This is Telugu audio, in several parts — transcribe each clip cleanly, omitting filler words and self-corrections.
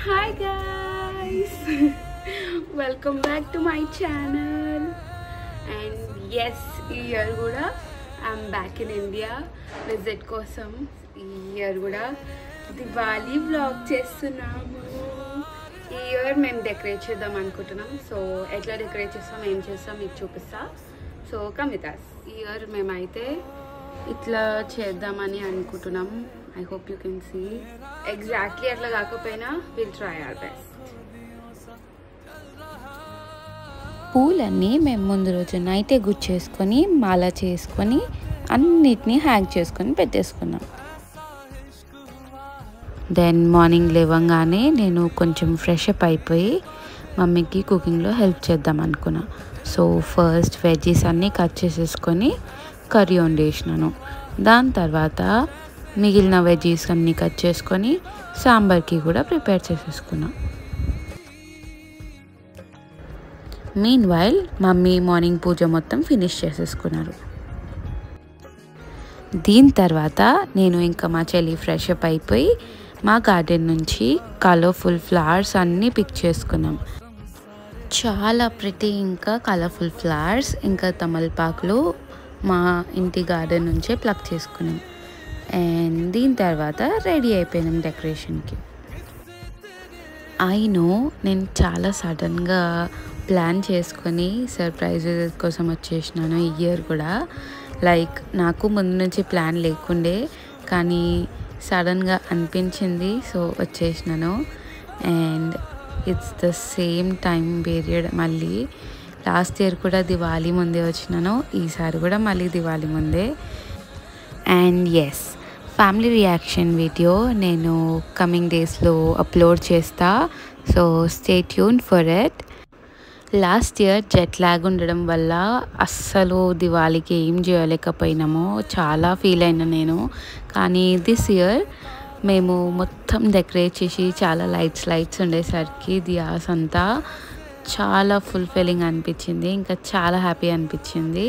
Hi guys, welcome back to my channel. And yes, ఈ ఇయర్ కూడా I'm back in India visit కోసం. ఈ ఇయర్ కూడా దివాళీ వ్లాగ్ చేస్తున్నాము. ఈ ఇయర్ మేము డెకరేట్ చేద్దాం అనుకుంటున్నాం. సో ఎట్లా డెకరేట్ చేస్తాం, ఏం చేస్తాం మీకు చూపిస్తా. So come with us. ఈ ఇయర్ మేమైతే ఇట్లా చేద్దామని అనుకుంటున్నాం. I hope you can see. Exactly అట్లా కాకపోయినా we'll try our best. పూలన్నీ మేము ముందు రోజు నైటే గుచ్చేసుకొని మాల చేసుకొని అన్నిటినీ హ్యాంగ్ చేసుకొని పెట్టేసుకున్నాం. దెన్ మార్నింగ్ లేవగానే నేను కొంచెం ఫ్రెష్ అప్ అయిపోయి మమ్మీకి కుకింగ్లో హెల్ప్ చేద్దాం అనుకున్నా. సో ఫస్ట్ వెజ్జీస్ అన్నీ కట్ చేసేసుకొని కర్రీ వండేసినాను. దాని తర్వాత మిగిలిన వెజ్జీస్ అన్నీ కట్ చేసుకొని సాంబార్కి కూడా ప్రిపేర్ చేసేసుకున్నా. Meanwhile mummy morning puja మొత్తం ఫినిష్ చేసేసుకున్నారు. దీని తర్వాత నేను ఇంకా మా చెల్లి ఫ్రెష్ అప్ అయిపోయి మా గార్డెన్ నుంచి కలర్ఫుల్ ఫ్లవర్స్ అన్నీ పిక్ చేసుకున్నాం. చాలా ప్రిటీ ఇంకా కలర్ఫుల్ ఫ్లవర్స్ ఇంకా తమలపాకులు మా ఇంటి గార్డెన్ నుంచే ప్లక్ చేసుకున్నాం. అండ్ దీని తర్వాత రెడీ అయిపోయినాం డెకరేషన్కి. నో నేను చాలా సడన్గా ప్లాన్ చేసుకొని సర్ప్రైజెస్ కోసం వచ్చేసినాను ఈ ఇయర్ కూడా. లైక్ నాకు ముందు నుంచి ప్లాన్ లేకుండే, కానీ సడన్గా అనిపించింది, సో వచ్చేసినాను. And it's the same time period. మళ్ళీ లాస్ట్ ఇయర్ కూడా దివాళీ ముందే వచ్చినాను, ఈసారి కూడా మళ్ళీ దివాళీ ముందే. And yes, family reaction video నేను కమింగ్ డేస్లో అప్లోడ్ చేస్తా, so stay tune for it. Last year jet lag ఉండడం వల్ల అస్సలు దివాళీకి ఏం చేయలేకపోయినామో చాలా ఫీల్ అయినా నేను. కానీ దిస్ ఇయర్ మేము మొత్తం డెకరేట్ చేసి చాలా లైట్స్ ఉండేసరికి దియాస్ అంతా చాలా ఫుల్ఫిల్లింగ్ అనిపించింది, ఇంకా చాలా హ్యాపీ అనిపించింది.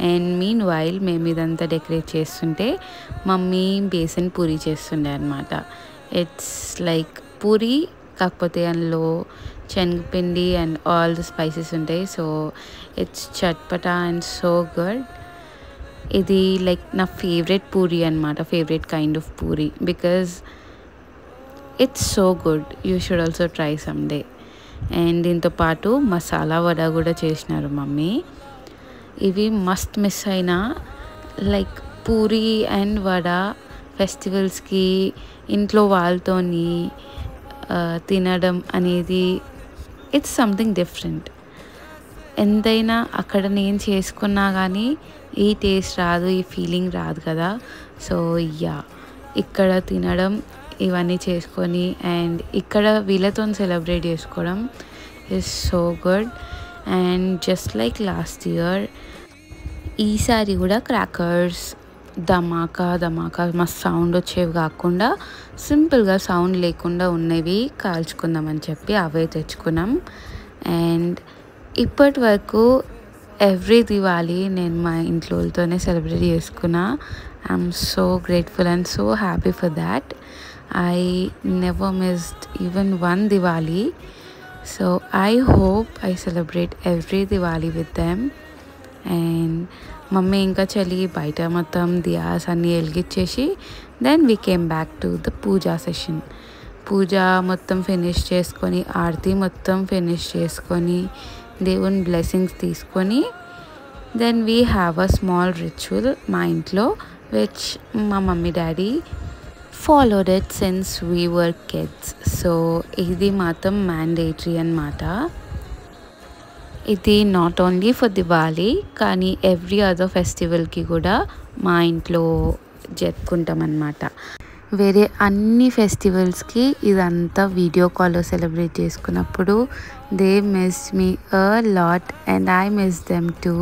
అండ్ మీన్ వైల్ మేము ఇదంతా డెకరేట్ చేస్తుంటే మమ్మీ బేసన్ పూరి చేస్తుండే అనమాట. ఇట్స్ లైక్ పూరి, కాకపోతే అందులో శనగపిండి అండ్ ఆల్ ద స్పైసెస్ ఉంటాయి. So it's chatpata and so good. ఇది లైక్ నా ఫేవరెట్ పూరి అనమాట, favourite kind of puri, because it's so good. You should also try some day. And దీంతో పాటు మసాలా వడ కూడా చేసినారు మమ్మీ. ఇవి మస్ట్ మిస్ అయినా, లైక్ పూరి అండ్ వడ ఫెస్టివల్స్కి ఇంట్లో వాళ్ళతోని తినడం అనేది ఇట్స్ సంథింగ్ డిఫరెంట్. ఎంతైనా అక్కడ నేను చేసుకున్నా కానీ ఈ టేస్ట్ రాదు, ఈ ఫీలింగ్ రాదు కదా. సో యా, ఇక్కడ తినడం ఇవన్నీ చేసుకొని అండ్ ఇక్కడ వీళ్ళతో సెలబ్రేట్ చేసుకోవడం is so good. And just like last year, ఈసారి కూడా క్రాకర్స్ ధమాకా మస్తు సౌండ్ వచ్చేవి కాకుండా సింపుల్గా సౌండ్ లేకుండా ఉన్నవి కాల్చుకుందామని చెప్పి అవే తెచ్చుకున్నాం. అండ్ ఇప్పటి వరకు ఎవ్రీ దివాళీ నేను మా ఇంట్లోతోనే సెలబ్రేట్ చేసుకున్నా. I'm so grateful and so happy for that. I never missed even one Diwali. So I hope I celebrate every Diwali with them. And mummy ఇంకా చలి బయట మొత్తం దియాస్ అన్నీ వెలిగించేసి then we came back to the puja session. Puja మొత్తం ఫినిష్ చేసుకొని, ఆరతి మొత్తం ఫినిష్ చేసుకొని, దేవుని బ్లెస్సింగ్స్ తీసుకొని then we have a small ritual మా ఇంట్లో, విచ్ మా mummy daddy followed it since we were kids. So ఇది మాత్రం మ్యాండేటరీ అన్నమాట. ఇది నాట్ ఓన్లీ ఫర్ దివాళీ, కానీ ఎవ్రీ అదర్ ఫెస్టివల్కి కూడా మా ఇంట్లో జరుపుకుంటాం అన్నమాట. వేరే అన్ని ఫెస్టివల్స్కి ఇదంతా వీడియో కాల్లో సెలబ్రేట్ చేసుకున్నప్పుడు they miss me a lot and I miss them too.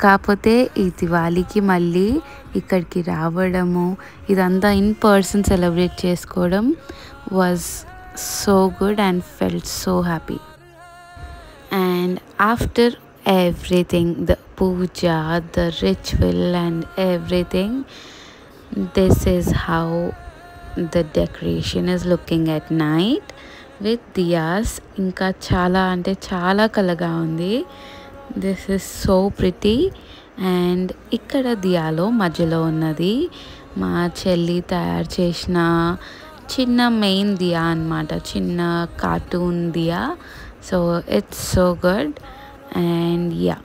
కాకపోతే ఈ దివాళీకి మళ్ళీ ఇక్కడికి రావడము, ఇదంతా ఇన్ పర్సన్ సెలబ్రేట్ చేసుకోవడం was so good and felt so happy. And after everything, the puja, the ritual and everything, this is how the decoration is looking at night. With diyas. ఇంకా చాలా అంటే చాలా కలగా ఉంది. This is so pretty. And ఇక్కడ దియాలో మధ్యలో ఉన్నది మా చెల్లి తయారు చేసిన చిన్న మెయిన్ దియా అన్నమాట, చిన్న cartoon diya. So it's so good. And yeah,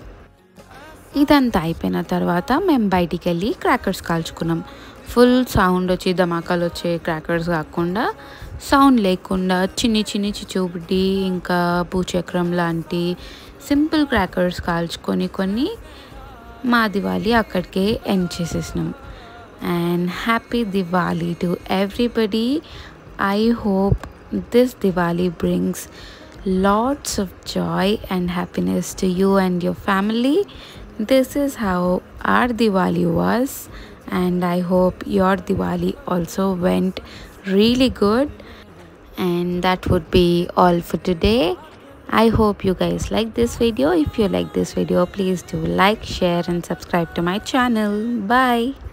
ఇదంతా అయిపోయిన తర్వాత మేము బయటికి వెళ్ళి క్రాకర్స్ కాల్చుకున్నాం. ఫుల్ సౌండ్ వచ్చి ధమాకాలు వచ్చే క్రాకర్స్ కాకుండా సౌండ్ లేకుండా చిన్ని చిన్ని చిచ్చుబుడ్డి ఇంకా భూచక్రం లాంటి సింపుల్ క్రాకర్స్ కాల్చుకొని కొన్ని మా దివాళీ అక్కడికే ఎండ్ చేసేసినాం. And happy Diwali to everybody. I hope this Diwali brings lots of joy and happiness to you and your family. This is how our Diwali was, and I hope your Diwali also went really good. And that would be all for today. I hope you guys like this video. If you like this video, please do like, share and subscribe to my channel. Bye.